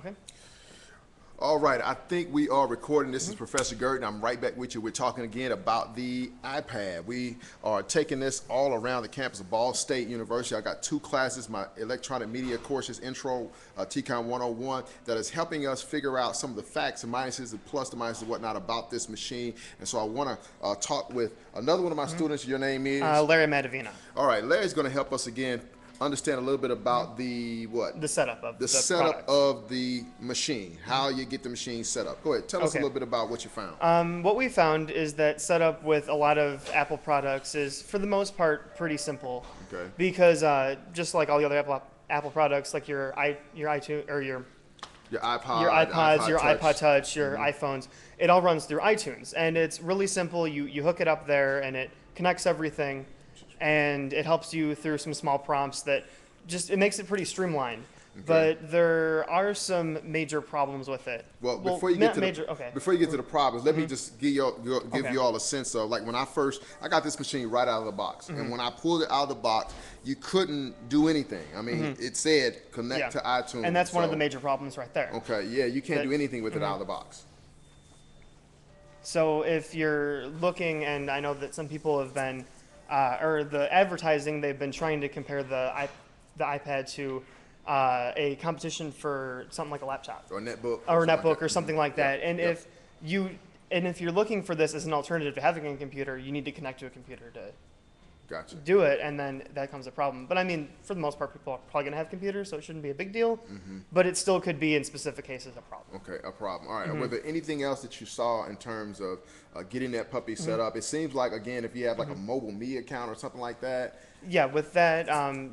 Okay. All right, I think we are recording. This is Professor Girton. I'm right back with you. We're talking again about the iPad. We are taking this all around the campus of Ball State University. I got 2 classes, my electronic media courses, Intro, TCOM 101, that is helping us figure out some of the facts and minuses, the plus, the minuses, and whatnot about this machine. And so I want to talk with another one of my students. Your name is? Larry Natovina. All right, Larry's going to help us again understand a little bit about the what? The setup of the product. setup of the machine, how you get the machine set up. Go ahead, tell us a little bit about what you found. What we found is that setup with a lot of Apple products is, for the most part, pretty simple. Okay. Because just like all the other Apple products, like your iTunes or your iPods, your iPod Touch, your iPhones, it all runs through iTunes, and it's really simple. You hook it up there, and it connects everything, and it helps you through some small prompts that it makes it pretty streamlined. Okay. But there are some major problems with it. Well, before you get to the problems, let me just give you all a sense of, like, when I got this machine right out of the box, and when I pulled it out of the box, you couldn't do anything. I mean, it said connect to iTunes, and that's one of the major problems right there. Okay, yeah, you can't do anything with it out of the box. So if you're looking, and I know that some people have been, or the advertising, they've been trying to compare the iPad to a competition for something like a laptop or a netbook or something like that. And if you're looking for this as an alternative to having a computer, you need to connect to a computer to do it, and then that becomes a problem. But I mean, for the most part, people are probably going to have computers, so it shouldn't be a big deal. But it still could be, in specific cases, a problem. Okay, a problem. All right. Was there anything else that you saw in terms of getting that puppy set up? It seems like, again, if you have like a mobile me account or something like that. Yeah, with that,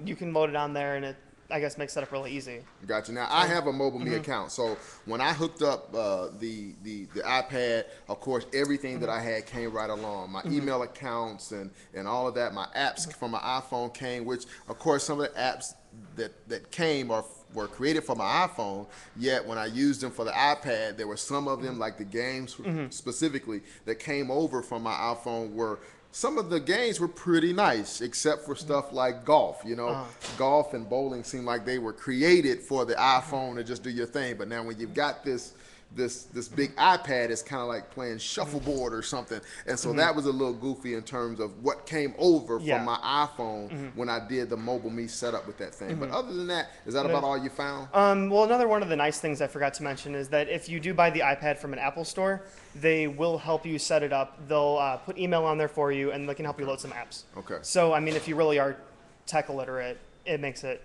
you can load it on there, and it, I guess, makes setup really easy. Gotcha. Now, I have a mobile me account, so when I hooked up the iPad, of course, everything that I had came right along. My email accounts and all of that. My apps from my iPhone came, which, of course, some of the apps that came were created for my iPhone, yet when I used them for the iPad, there were some of them, like the games specifically, that came over from my iPhone were. Some of the games were pretty nice, except for stuff like golf. You know, golf and bowling seemed like they were created for the iPhone to just do your thing. But now when you've got this big iPad, it's kind of like playing shuffleboard or something. And so that was a little goofy in terms of what came over from my iPhone when I did the mobile me setup with that thing. But other than that, is that about all you found? Well, another one of the nice things I forgot to mention is that if you do buy the iPad from an Apple store, they will help you set it up. They'll put email on there for you, and they can help you load some apps. Okay. So, I mean, if you really are tech illiterate, it makes it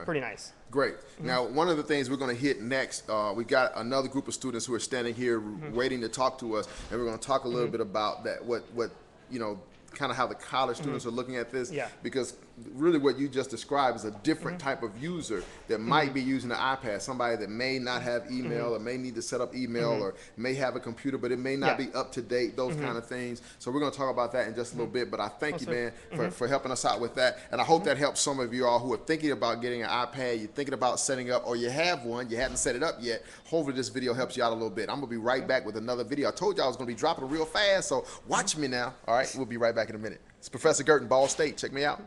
pretty nice. Great. Now, one of the things we're going to hit next, we got another group of students who are standing here waiting to talk to us, and we're going to talk a little bit about that, what you know, kind of how the college students are looking at this, because really what you just described is a different type of user that might be using the iPad, somebody that may not have email or may need to set up email or may have a computer, but it may not be up to date, those kind of things. So we're going to talk about that in just a little bit, but I thank you, man, for helping us out with that, and I hope that helps some of you all who are thinking about getting an iPad, you're thinking about setting up, or you have one, you haven't set it up yet. Hopefully this video helps you out a little bit. I'm going to be right back with another video. I told you I was going to be dropping real fast, so watch me now. All right, we'll be right back in a minute. It's Professor Girton, Ball State. Check me out.